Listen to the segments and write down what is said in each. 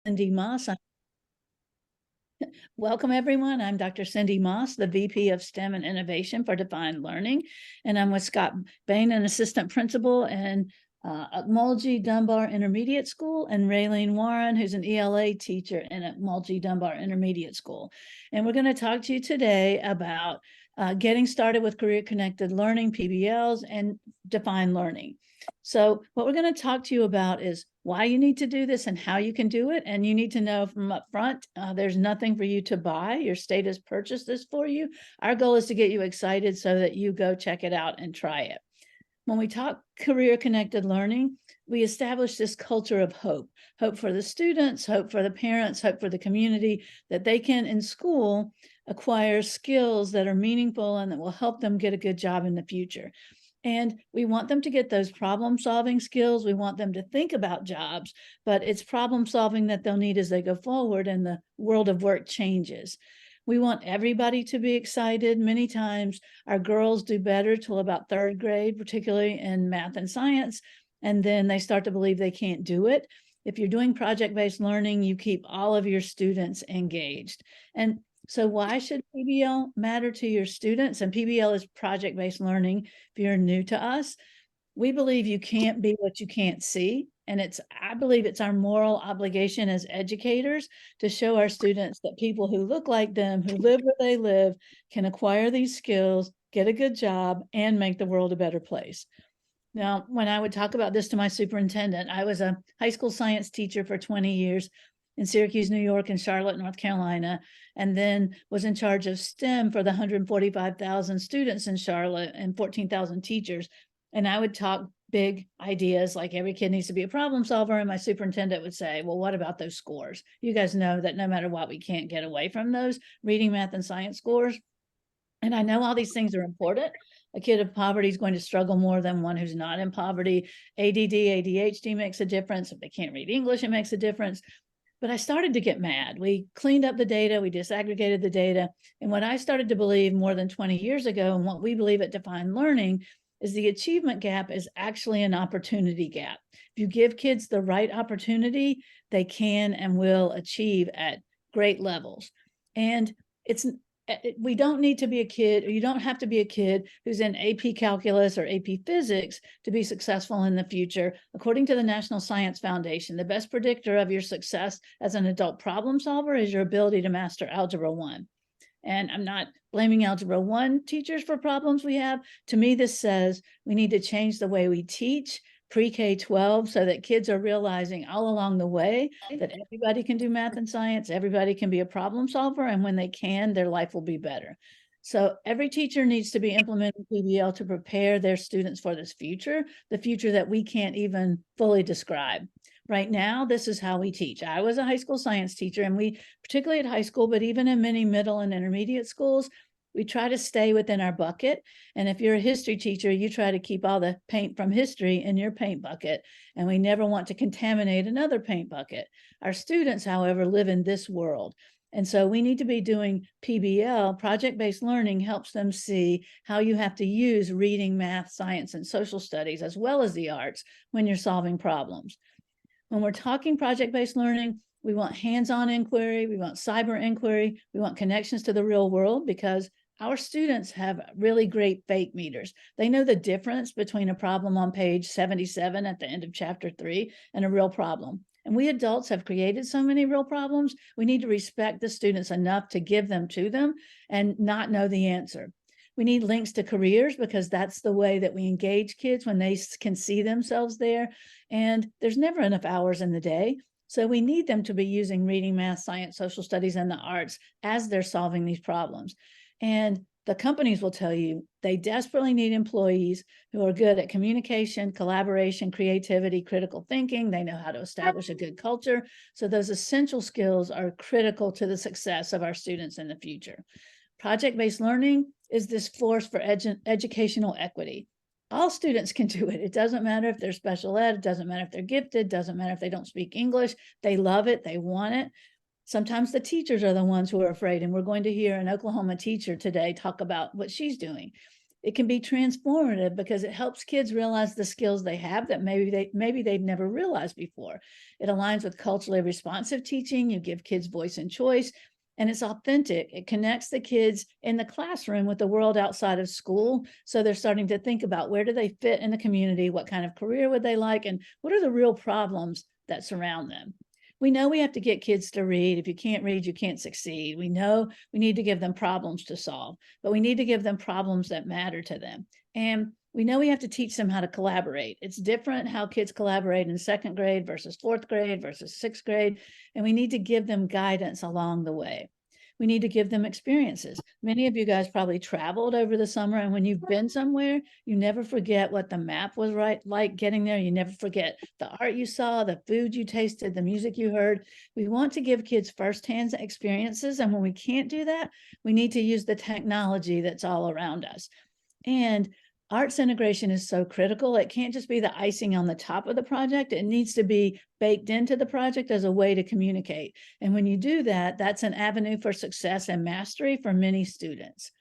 Cindy Moss. Welcome, everyone. I'm Dr. Cindy Moss, the VP of STEM and Innovation for Defined Learning, and I'm with Scott Bein, an assistant principal and at Mulgee Dunbar Intermediate School, and Raelene Warren, who's an ELA teacher at Mulgee Dunbar Intermediate School. And we're going to talk to you today about getting started with career-connected learning, PBLs, and defined learning. So what we're going to talk to you about is why you need to do this and how you can do it. And you need to know from up front, there's nothing for you to buy. Your state has purchased this for you. Our goal is to get you excited so that you go check it out and try it. When we talk career-connected learning, we establish this culture of hope for the students, hope for the parents, hope for the community, that they can in school acquire skills that are meaningful and that will help them get a good job in the future. And we want them to get those problem-solving skills. We want them to think about jobs, but it's problem-solving that they'll need as they go forward and the world of work changes. We want everybody to be excited. Many times our girls do better till about third grade, particularly in math and science, and then they start to believe they can't do it. If you're doing project-based learning, you keep all of your students engaged. And so why should PBL matter to your students? And PBL is project-based learning. If you're new to us, we believe you can't be what you can't see. And I believe it's our moral obligation as educators to show our students that people who look like them, who live where they live, can acquire these skills, get a good job, and make the world a better place. Now, when I would talk about this to my superintendent, I was a high school science teacher for 20 years in Syracuse, New York, and Charlotte, North Carolina, and then was in charge of STEM for the 145,000 students in Charlotte and 14,000 teachers. And I would talk big ideas like every kid needs to be a problem solver. And my superintendent would say, well, what about those scores? You guys know that no matter what, we can't get away from those reading, math, and science scores. And I know all these things are important. A kid of poverty is going to struggle more than one who's not in poverty. ADD, ADHD makes a difference. If they can't read English, it makes a difference. But I started to get mad. We cleaned up the data, we disaggregated the data. And what I started to believe more than 20 years ago, and what we believe at Defined Learning, is the achievement gap is actually an opportunity gap. If you give kids the right opportunity, they can and will achieve at great levels. And we don't need to be a kid, or you don't have to be a kid who's in AP Calculus or AP Physics to be successful in the future. According to the National Science Foundation, the best predictor of your success as an adult problem solver is your ability to master Algebra 1. And I'm not blaming Algebra 1 teachers for problems we have. To me, this says we need to change the way we teach pre-K-12 so that kids are realizing all along the way that everybody can do math and science, everybody can be a problem solver, and when they can, their life will be better. So every teacher needs to be implementing PBL to prepare their students for this future, the future that we can't even fully describe. Right now, this is how we teach. I was a high school science teacher, and we, particularly at high school, but even in many middle and intermediate schools, we try to stay within our bucket. And if you're a history teacher, you try to keep all the paint from history in your paint bucket. And we never want to contaminate another paint bucket. Our students, however, live in this world. And so we need to be doing PBL. Project-based learning helps them see how you have to use reading, math, science, and social studies, as well as the arts, when you're solving problems. When we're talking project-based learning, we want hands-on inquiry, we want cyber inquiry, we want connections to the real world, because our students have really great fake meters. They know the difference between a problem on page 77 at the end of chapter 3 and a real problem. And we adults have created so many real problems, we need to respect the students enough to give them to them and not know the answer. We need links to careers, because that's the way that we engage kids, when they can see themselves there. And there's never enough hours in the day. So we need them to be using reading, math, science, social studies, and the arts as they're solving these problems. And the companies will tell you they desperately need employees who are good at communication, collaboration, creativity, critical thinking. They know how to establish a good culture. So those essential skills are critical to the success of our students in the future. Project-based learning is this force for educational equity. All students can do it. It doesn't matter if they're special ed, it doesn't matter if they're gifted, doesn't matter if they don't speak English. They love it, they want it. Sometimes the teachers are the ones who are afraid, and we're going to hear an Oklahoma teacher today talk about what she's doing. It can be transformative because it helps kids realize the skills they have that maybe they've never realized before. It aligns with culturally responsive teaching. You give kids voice and choice, and it's authentic. It connects the kids in the classroom with the world outside of school. So they're starting to think about, where do they fit in the community? What kind of career would they like? And what are the real problems that surround them? We know we have to get kids to read. If you can't read, you can't succeed. We know we need to give them problems to solve, but we need to give them problems that matter to them. And we know we have to teach them how to collaborate. It's different how kids collaborate in second grade versus fourth grade versus sixth grade. And we need to give them guidance along the way. We need to give them experiences. Many of you guys probably traveled over the summer, and when you've been somewhere, you never forget what the map was like getting there. You never forget the art you saw, the food you tasted, the music you heard. We want to give kids firsthand experiences, and when we can't do that, we need to use the technology that's all around us. And arts integration is so critical. It can't just be the icing on the top of the project. It needs to be baked into the project as a way to communicate. And when you do that, that's an avenue for success and mastery for many students.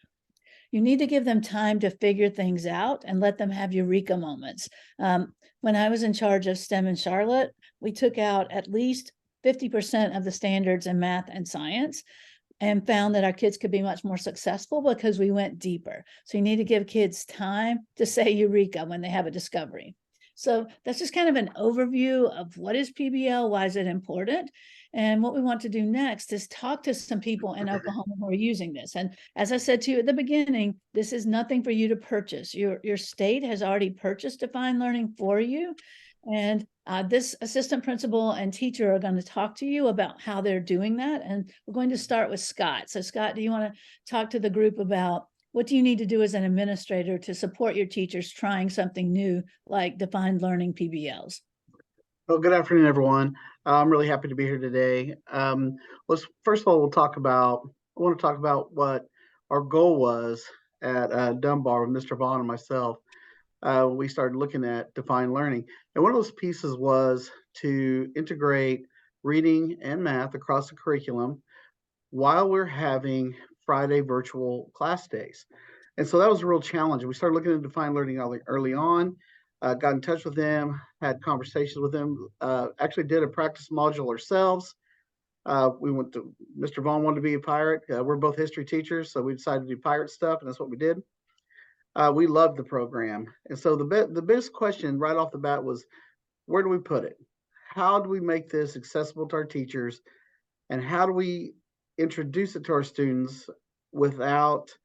You need to give them time to figure things out and let them have eureka moments. When I was in charge of STEM in Charlotte, we took out at least 50% of the standards in math and science, and found that our kids could be much more successful because we went deeper. So you need to give kids time to say eureka when they have a discovery. So that's just kind of an overview of what is PBL, why is it important? And what we want to do next is talk to some people in Oklahoma who are using this. And as I said to you at the beginning, this is nothing for you to purchase. Your state has already purchased Defined Learning for you. And this assistant principal and teacher are going to talk to you about how they're doing that. And we're going to start with Scott. So Scott, do you want to talk to the group about what do you need to do as an administrator to support your teachers trying something new like Defined Learning PBLs? Well, good afternoon, everyone. I'm really happy to be here today. Let's first of all, I want to talk about what our goal was at Dunbar with Mr. Vaughn and myself. We started looking at Defined Learning. And one of those pieces was to integrate reading and math across the curriculum while we're having Friday virtual class days. And so that was a real challenge. We started looking at Defined Learning early on, got in touch with them, had conversations with them, actually did a practice module ourselves. We went to, Mr. Vaughn wanted to be a pirate. We're both history teachers, so we decided to do pirate stuff, and that's what we did. We loved the program. And so the biggest question right off the bat was, where do we put it? How do we make this accessible to our teachers? And how do we introduce it to our students without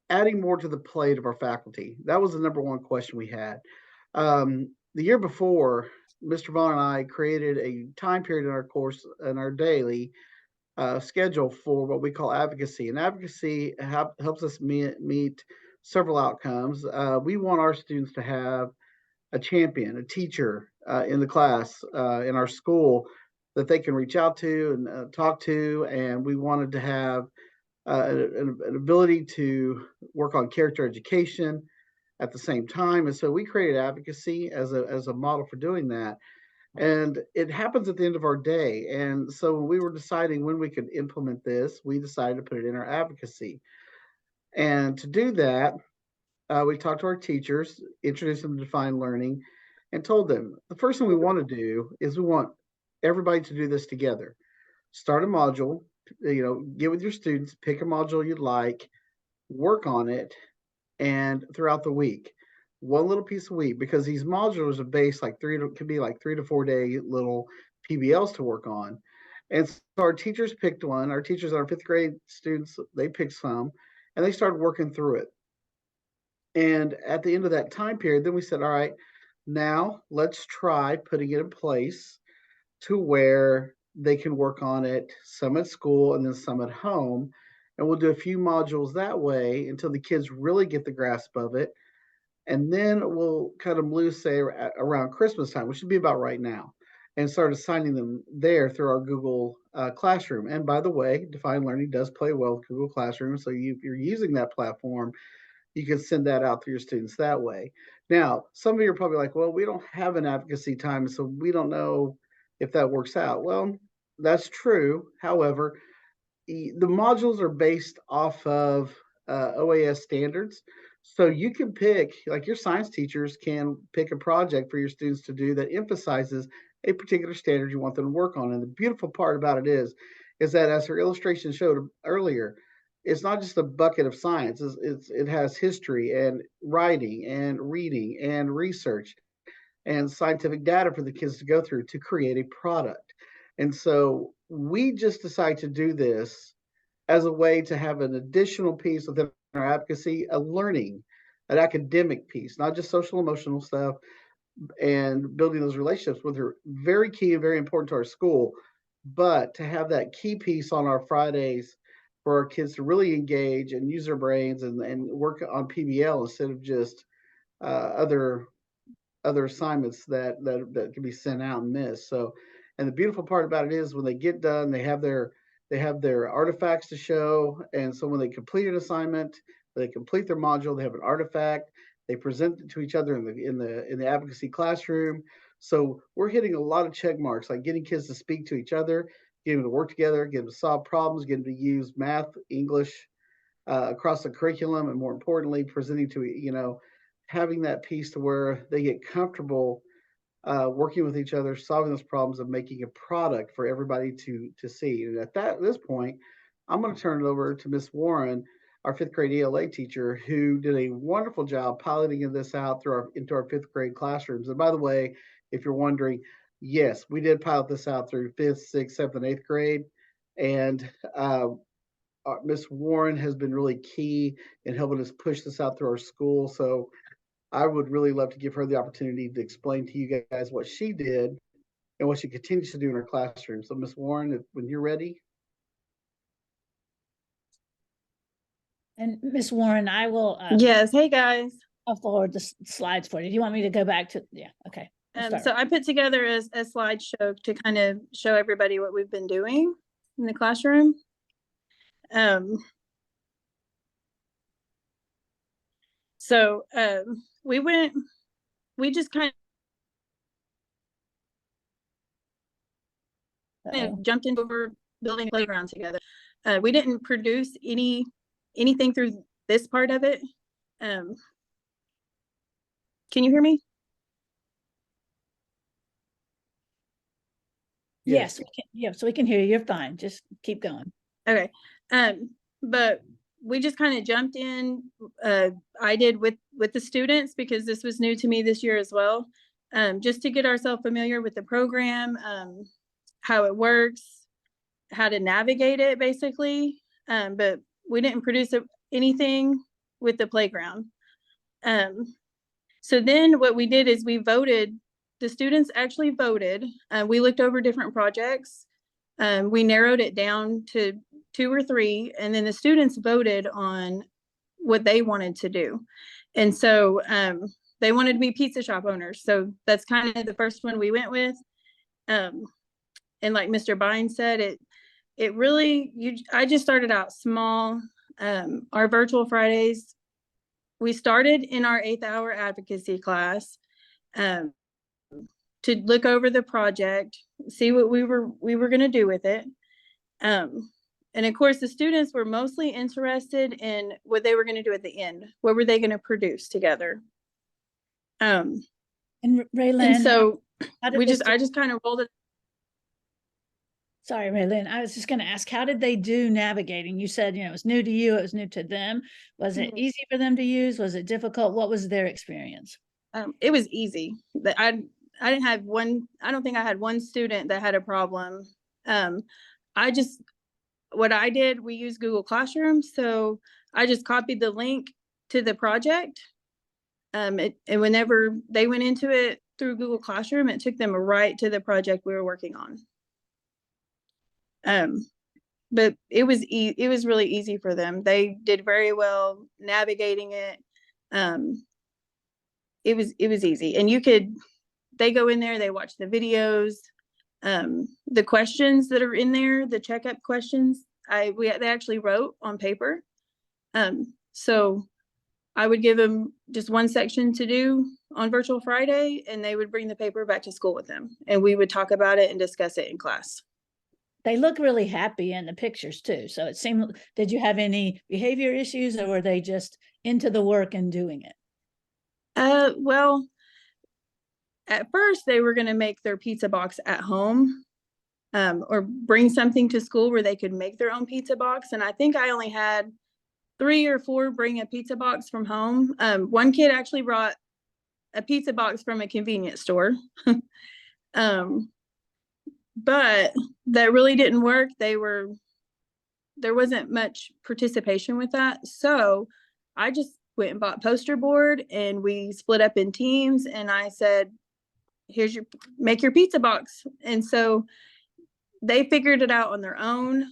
adding more to the plate of our faculty? That was the number one question we had. The year before, Mr. Vaughn and I created a time period in our course, in our daily schedule for what we call advocacy. And advocacy helps us meet several outcomes. We want our students to have a champion, a teacher in the class, in our school that they can reach out to and talk to. And we wanted to have an ability to work on character education at the same time. And so we created advocacy as a model for doing that. And it happens at the end of our day. And so when we were deciding when we could implement this, we decided to put it in our advocacy. And to do that, we talked to our teachers, introduced them to Defined Learning, and told them the first thing we want to do is we want everybody to do this together. Start a module, get with your students, pick a module you'd like, work on it, and throughout the week, one little piece a week, because these modules are based could be like 3 to 4 day little PBLs to work on. And so our teachers picked one. Our teachers, our fifth grade students, they picked some, and they started working through it. And at the end of that time period, then we said, all right, now let's try putting it in place to where they can work on it, some at school and then some at home. And we'll do a few modules that way until the kids really get the grasp of it. And then we'll cut them loose, say, around Christmas time, which should be about right now, and start assigning them there through our Google Classroom. And by the way, Defined Learning does play well with Google Classroom. So if you're using that platform, you can send that out to your students that way. Now, some of you are probably like, well, we don't have an advocacy time, so we don't know if that works out. Well, that's true. However, the modules are based off of OAS standards. So you can pick, like your science teachers can pick a project for your students to do that emphasizes a particular standard you want them to work on. And the beautiful part about it is that as her illustration showed earlier, it's not just a bucket of science. It has history and writing and reading and research and scientific data for the kids to go through to create a product. And so we just decided to do this as a way to have an additional piece within our advocacy, a learning, an academic piece, not just social emotional stuff, and building those relationships with her. Very key and very important to our school. But to have that key piece on our Fridays for our kids to really engage and use their brains and work on PBL instead of just other assignments that can be sent out and missed. So, and the beautiful part about it is when they get done, they have their artifacts to show, and so when they complete an assignment, they complete their module, they have an artifact. They present it to each other in the advocacy classroom. So we're hitting a lot of check marks, like getting kids to speak to each other, getting them to work together, getting them to solve problems, getting them to use math, English, across the curriculum, and more importantly, presenting to, having that piece to where they get comfortable working with each other, solving those problems, and making a product for everybody to see. And at this point, I'm going to turn it over to Miss Warren, our fifth grade ELA teacher, who did a wonderful job piloting this out into our fifth grade classrooms. And by the way, if you're wondering, yes, we did pilot this out through fifth, sixth, seventh, and eighth grade. And Miss Warren has been really key in helping us push this out through our school. So I would really love to give her the opportunity to explain to you guys what she did and what she continues to do in her classroom. So, Miss Warren, when you're ready. And Miss Warren, I will Yes. Hey guys. I'll forward the slides for you. Do you want me to go back to, yeah, okay. So I put together a slideshow to kind of show everybody what we've been doing in the classroom. We just kind of jumped into over building a playground together. We didn't produce anything through this part of it. Can you hear me? Yes, we can, yeah, so we can hear you. You're fine. Just keep going. Okay. But we just kind of jumped in. I did with the students because this was new to me this year as well. Just to get ourselves familiar with the program, how it works, how to navigate it basically. But we didn't produce anything with the playground. So then what we did is we voted. The students actually voted. We looked over different projects. We narrowed it down to 2 or 3, and then the students voted on what they wanted to do. And so they wanted to be pizza shop owners. So that's kind of the first one we went with. And like Mr. Bein said, I just started out small. Our virtual Fridays, we started in our 8th hour advocacy class to look over the project, see what we were going to do with it. And of course, the students were mostly interested in what they were going to do at the end. What were they going to produce together? And Raelene, and so I just kind of rolled it. Sorry, Raelene, I was just going to ask, how did they do navigating? You said, it was new to you, it was new to them. Was it easy for them to use? Was it difficult? What was their experience? It was easy. I didn't have I don't think I had one student that had a problem. What I did, we used Google Classroom. So I just copied the link to the project. And whenever they went into it through Google Classroom, it took them right to the project we were working on. But it was really easy for them. They did very well navigating it. It was easy, and they go in there, they watch the videos, the questions that are in there, the checkup questions, they actually wrote on paper. So I would give them just one section to do on Virtual Friday, and they would bring the paper back to school with them, and we would talk about it and discuss it in class. they look really happy in the pictures too. So it seemed, did you have any behavior issues, or were they just into the work and doing it? Well, at first they were going to make their pizza box at home, or bring something to school where they could make their own pizza box. And I think I only had 3 or 4 bring a pizza box from home. One kid actually brought a pizza box from a convenience store. But that really didn't work. There wasn't much participation with that. So I just went and bought poster board, and we split up in teams, and I said, here's make your pizza box. And so they figured it out on their own.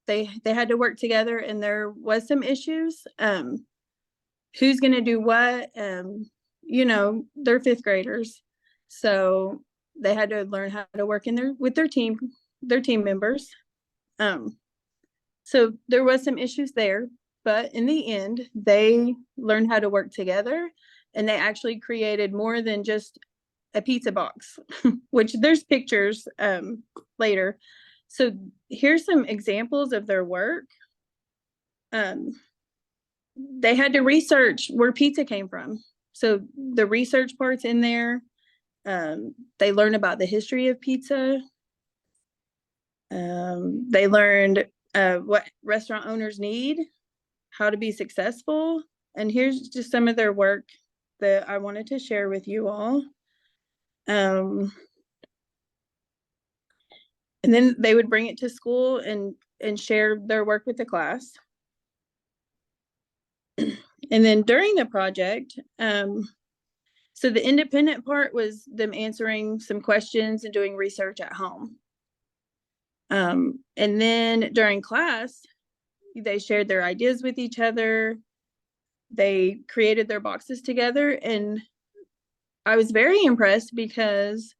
They had to work together, and there was some issues. Who's going to do what? You know, they're 5th graders. So they had to learn how to work with their team members. So there was some issues there, but in the end, they learned how to work together, and they actually created more than just a pizza box, which there's pictures later. So here's some examples of their work. They had to research where pizza came from. So the research part's in there. They learned about the history of pizza. They learned what restaurant owners need, how to be successful. And here's just some of their work that I wanted to share with you all. And then they would bring it to school and share their work with the class. And then during the project, so the independent part was them answering some questions and doing research at home. And then during class, they shared their ideas with each other. They created their boxes together. And I was very impressed because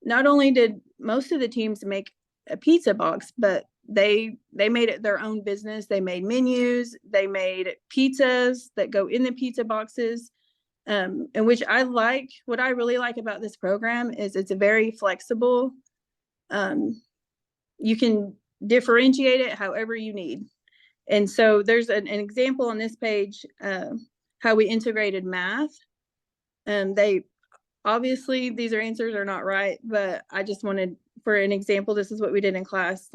not only did most of the teams make a pizza box, but they made it their own business. They made menus, they made pizzas that go in the pizza boxes. And which what I really like about this program is it's very flexible. You can differentiate it however you need. And so there's an example on this page, how we integrated math. They obviously, these answers are not right, but I just wanted, for an example, this is what we did in class.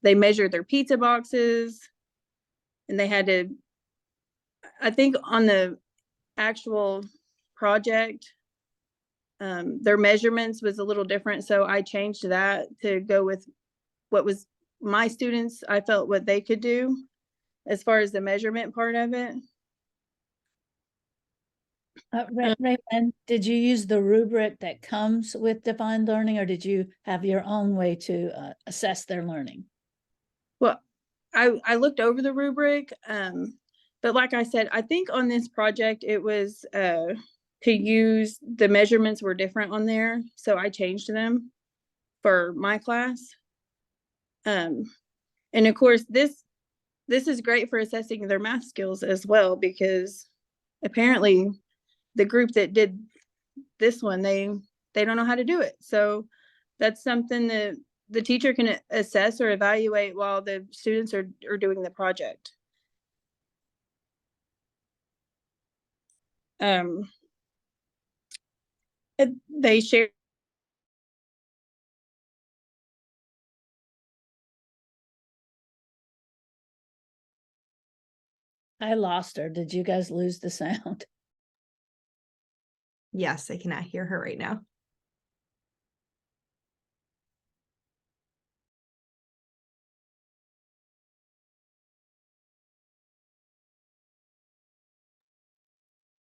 They measured their pizza boxes, and they had to, I think on the actual project, their measurements was a little different. So I changed that to go with what was my students, I felt what they could do as far as the measurement part of it. Raelene, did you use the rubric that comes with defined learning, or did you have your own way to assess their learning? Well, I looked over the rubric, but like I said, I think on this project, it was to use, the measurements were different on there. So I changed them for my class. And of course, this is great for assessing their math skills as well, because apparently the group that did this one, they don't know how to do it. So that's something that the teacher can assess or evaluate while the students are doing the project. They share. I lost her. Did you guys lose the sound? Yes, I cannot hear her right now.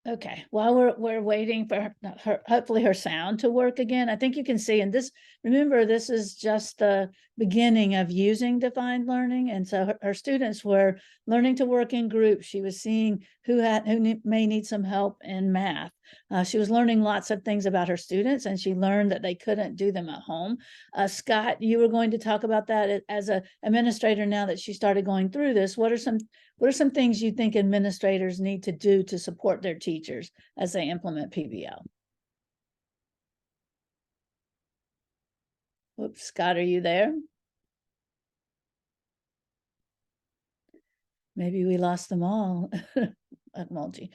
Okay, while we're waiting for her, hopefully her sound to work again, I think you can see, and this, remember, this is just the beginning of using defined learning. And so her students were learning to work in groups. She was seeing who may need some help in math. She was learning lots of things about her students, and she learned that they couldn't do them at home. Scott, you were going to talk about that as an administrator. Now that she started going through this, what are some things you think administrators need to do to support their teachers as they implement PBL? Whoops, Scott, are you there? maybe we lost them all at Mulgi.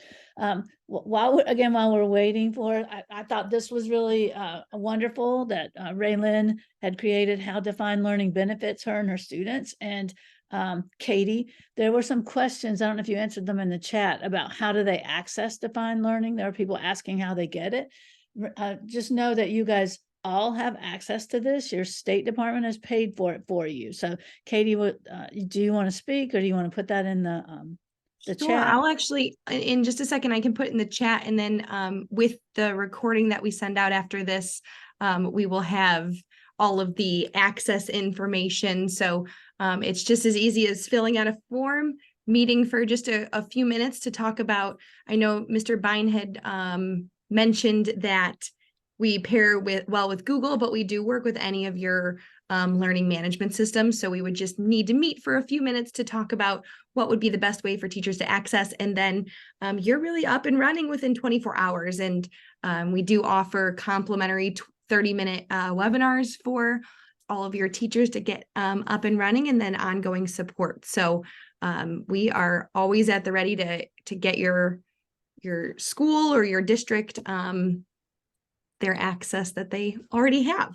While we're waiting for it, I thought this was really wonderful that Raelene had created how defined learning benefits her and her students. And Katie, there were some questions, I don't know if you answered them in the chat, about how do they access defined learning. There are people asking how they get it. Just know that you guys all have access to this. Your State Department has paid for it for you. So Katie, do you want to speak, or do you want to put that in the Sure, chat? I'll actually, in just a second, I can put in the chat, and then with the recording that we send out after this, we will have all of the access information. So it's just as easy as filling out a form, meeting for just a few minutes to talk about. I know Mr. Bein had mentioned that we pair with Google, but we do work with any of your learning management systems. So we would just need to meet for a few minutes to talk about what would be the best way for teachers to access. And then you're really up and running within 24 hours. And we do offer complimentary 30-minute webinars for all of your teachers to get up and running, and then ongoing support. So we are always at the ready to get your school or your district their access that they already have.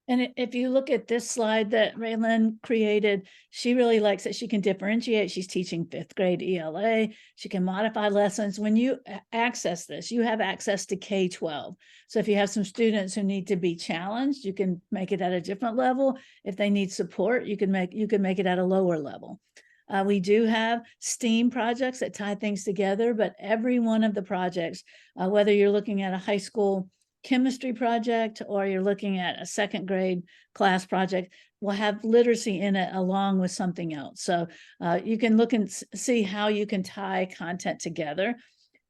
And if you look at this slide that Raelene created, she really likes that she can differentiate. She's teaching 5th grade ELA. She can modify lessons. When you access this, you have access to K-12. So if you have some students who need to be challenged, you can make it at a different level. If they need support, you can make it at a lower level. We do have STEAM projects that tie things together, but every one of the projects, whether you're looking at a high school chemistry project or you're looking at a 2nd grade class project, will have literacy in it along with something else. So you can look and see how you can tie content together.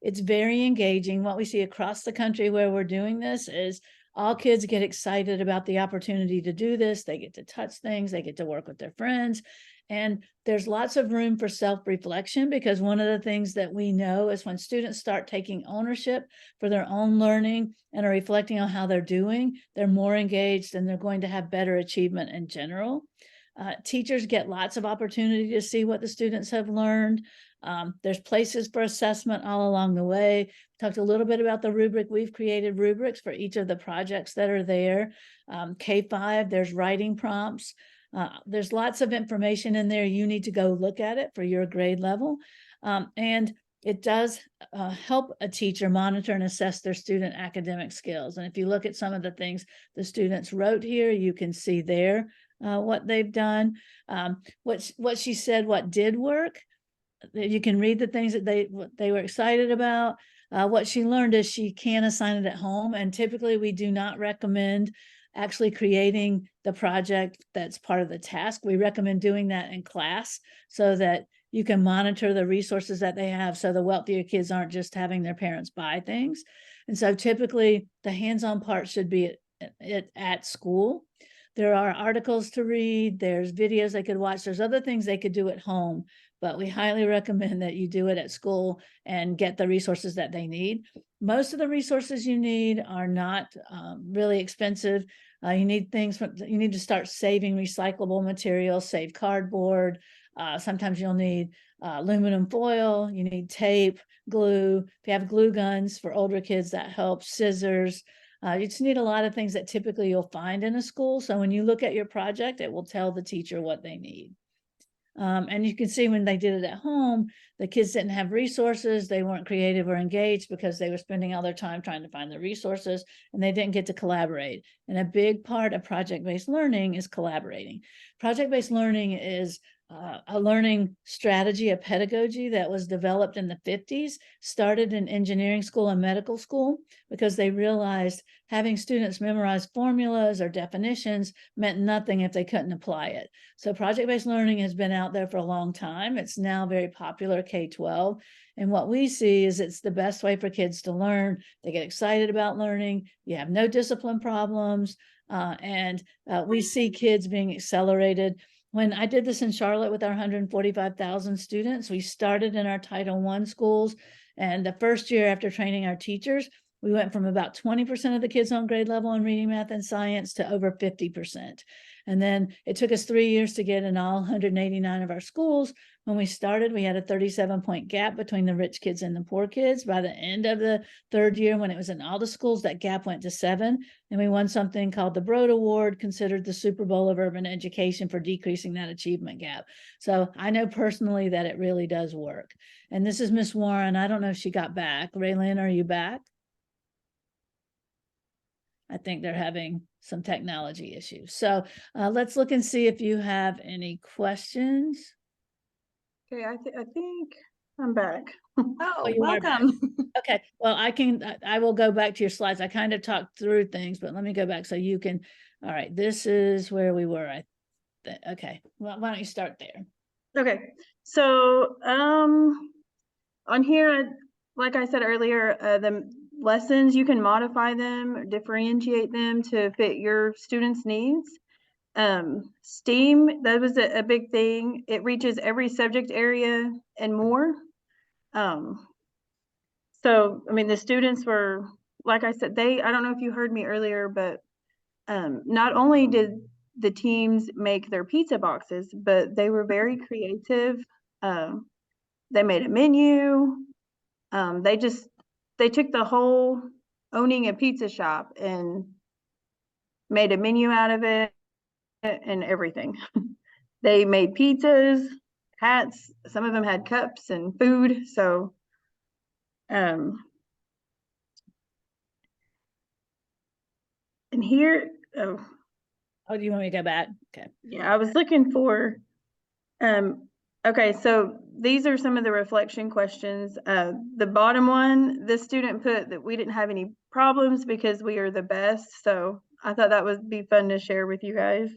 It's very engaging. What we see across the country where we're doing this is all kids get excited about the opportunity to do this. They get to touch things, they get to work with their friends. And there's lots of room for self-reflection, because one of the things that we know is when students start taking ownership for their own learning and are reflecting on how they're doing, they're more engaged and they're going to have better achievement in general. Teachers get lots of opportunity to see what the students have learned. There's places for assessment all along the way. Talked a little bit about the rubric. We've created rubrics for each of the projects that are there. K-5, there's writing prompts. There's lots of information in there. You need to go look at it for your grade level. And it does help a teacher monitor and assess their student academic skills. And if you look at some of the things the students wrote here, you can see there what they've done. What she said, what did work. You can read the things that they were excited about. What she learned is she can assign it at home. And typically we do not recommend actually creating the project that's part of the task. We recommend doing that in class so that you can monitor the resources that they have, so the wealthier kids aren't just having their parents buy things. And so typically the hands-on part should be at school. There are articles to read, there's videos they could watch, there's other things they could do at home, but we highly recommend that you do it at school and get the resources that they need. Most of the resources you need are not really expensive. You need you need to start saving recyclable materials, save cardboard. Sometimes you'll need aluminum foil, you need tape, glue. If you have glue guns for older kids, that helps, scissors. You just need a lot of things that typically you'll find in a school. So when you look at your project, it will tell the teacher what they need. And you can see when they did it at home, the kids didn't have resources, they weren't creative or engaged because they were spending all their time trying to find the resources, and they didn't get to collaborate. And a big part of project-based learning is collaborating. Project-based learning is a learning strategy, a pedagogy that was developed in the 50s, started in engineering school and medical school, because they realized having students memorize formulas or definitions meant nothing if they couldn't apply it. So project-based learning has been out there for a long time. It's now very popular K-12. And what we see is it's the best way for kids to learn. They get excited about learning. You have no discipline problems. And we see kids being accelerated. When I did this in Charlotte with our 145,000 students, we started in our Title I schools. And the first year after training our teachers, we went from about 20% of the kids on grade level in reading, math, and science to over 50%. And then it took us 3 years to get in all 189 of our schools. When we started, we had a 37-point gap between the rich kids and the poor kids. By the end of the third year, when it was in all the schools, that gap went to 7. And we won something called the Broad Award, considered the Super Bowl of urban education for decreasing that achievement gap. So I know personally that it really does work. And this is Miss Warren. I don't know if she got back. Raelene, are you back? I think they're having some technology issues. So let's look and see if you have any questions. Okay, I think I'm back. Oh, you are back. welcome. Okay, well, I will go back to your slides. I kind of talked through things, but let me go back so you can, all right, this is where we were. Okay, well, why don't you start there? Okay, so on here, like I said earlier, the lessons, you can modify them, or differentiate them to fit your students' needs. STEAM, that was a big thing. It reaches every subject area and more. So, I mean, the students were, like I said, I don't know if you heard me earlier, but not only did the teams make their pizza boxes, but they were very creative. They made a menu. They took the whole owning a pizza shop and made a menu out of it and everything. They made pizzas, hats, some of them had cups and food. So, and here, Oh, do you want me to go back? Okay. yeah, I was looking for, okay, so these are some of the reflection questions. The bottom one, this student put that we didn't have any problems because we are the best. So I thought that would be fun to share with you guys.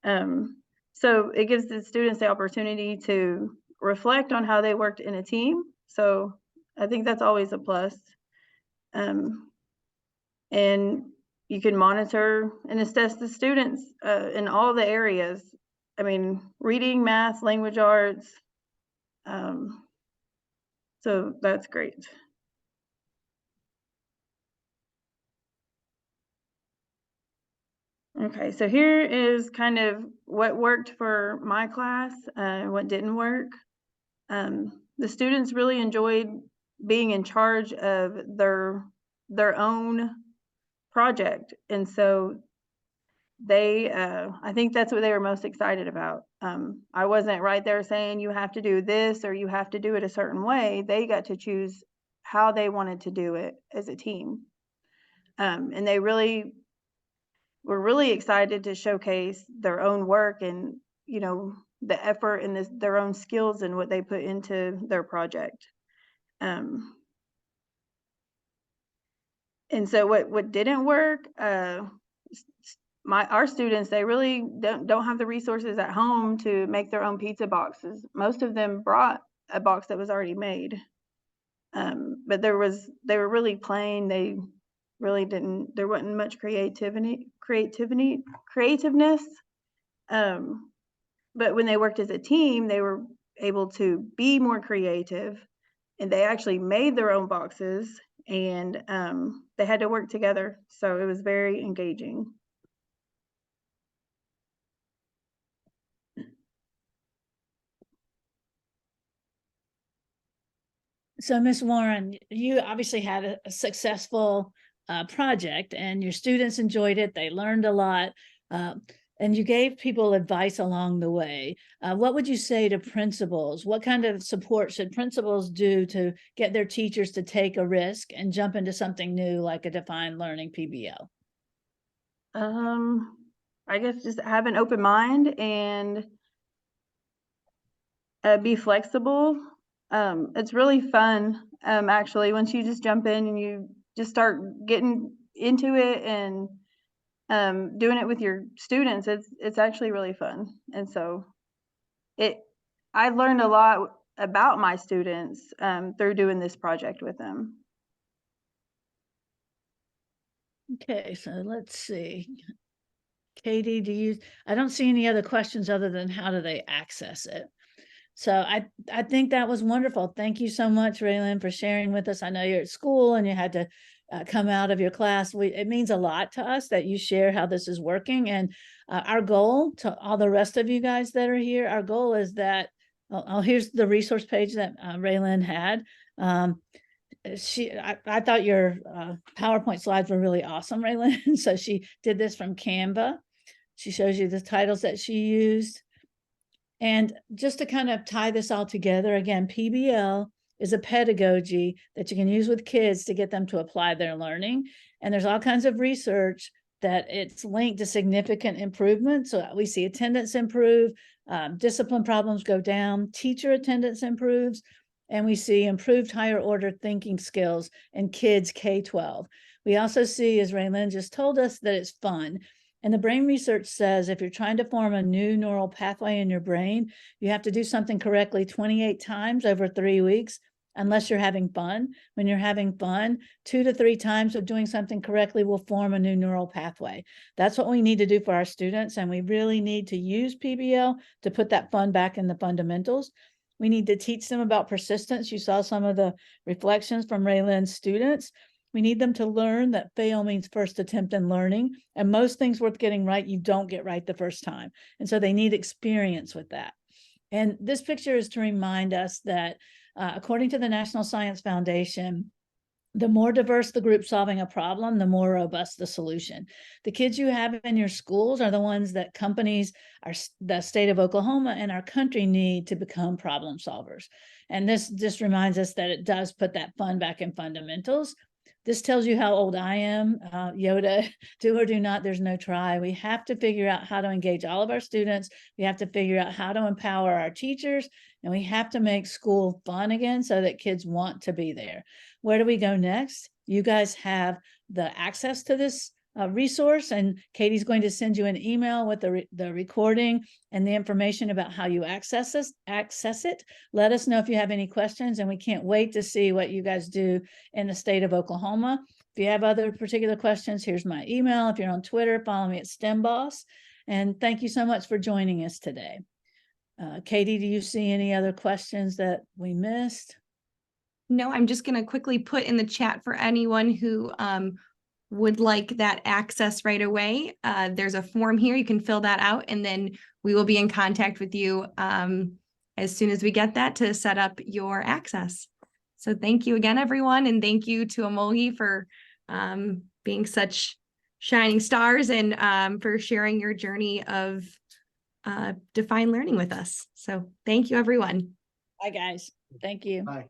So it gives the students the opportunity to reflect on how they worked in a team. So I think that's always a plus. And you can monitor and assess the students in all the areas. I mean, reading, math, language arts. So that's great. Okay, so here is kind of what worked for my class, what didn't work. The students really enjoyed being in charge of their own project. And so they, I think that's what they were most excited about. I wasn't right there saying you have to do this or you have to do it a certain way. They got to choose how they wanted to do it as a team. And they really were really excited to showcase their own work and, you know, the effort and their own skills and what they put into their project. And so what didn't work, our students, they really don't have the resources at home to make their own pizza boxes. Most of them brought a box that was already made. But they were really plain. They really there wasn't much creativeness. But when they worked as a team, they were able to be more creative, and they actually made their own boxes, and they had to work together. So it was very engaging. So Ms. Warren, you obviously had a successful project and your students enjoyed it. They learned a lot. And you gave people advice along the way. What would you say to principals? What kind of support should principals do to get their teachers to take a risk and jump into something new like a defined learning PBL? I guess just have an open mind and be flexible. It's really fun, actually, once you just jump in and you just start getting into it and doing it with your students. It's actually really fun. And so I learned a lot about my students through doing this project with them. Okay, so let's see. Katie, I don't see any other questions other than how do they access it? So I think that was wonderful. Thank you so much, Raelene, for sharing with us. I know you're at school and you had to come out of your class. It means a lot to us that you share how this is working. And our goal to all the rest of you guys that are here, our goal is that, here's the resource page that Raelene had. I thought your PowerPoint slides were really awesome, Raelene. So she did this from Canva. She shows you the titles that she used. And just to kind of tie this all together, again, PBL is a pedagogy that you can use with kids to get them to apply their learning. And there's all kinds of research that it's linked to significant improvement. So we see attendance improve, discipline problems go down, teacher attendance improves, and we see improved higher order thinking skills in kids K-12. We also see, as Raelene just told us, that it's fun. And the brain research says if you're trying to form a new neural pathway in your brain, you have to do something correctly 28 times over 3 weeks, unless you're having fun. When you're having fun, 2 to 3 times of doing something correctly will form a new neural pathway. That's what we need to do for our students. And we really need to use PBL to put that fun back in the fundamentals. We need to teach them about persistence. You saw some of the reflections from Raelene's students. We need them to learn that fail means first attempt in learning. And most things worth getting right, you don't get right the first time. And so they need experience with that. And this picture is to remind us that according to the National Science Foundation, the more diverse the group solving a problem, the more robust the solution. The kids you have in your schools are the ones that companies, the state of Oklahoma and our country need to become problem solvers. And this just reminds us that it does put that fun back in fundamentals. This tells you how old I am. Yoda, do or do not, there's no try. We have to figure out how to engage all of our students. We have to figure out how to empower our teachers, and we have to make school fun again so that kids want to be there. Where do we go next? You guys have the access to this resource, and Katie's going to send you an email with the recording and the information about how you access it. Let us know if you have any questions, and we can't wait to see what you guys do in the state of Oklahoma. If you have other particular questions, here's my email. If you're on Twitter, follow me at STEMboss. And thank you so much for joining us today. Katie, do you see any other questions that we missed? No, I'm just going to quickly put in the chat for anyone who would like that access right away. There's a form here. You can fill that out, and then we will be in contact with you as soon as we get that to set up your access. So thank you again, everyone. And thank you to Amolgi for being such shining stars and for sharing your journey of defined learning with us. So thank you, everyone. Bye, guys. Thank you. Bye.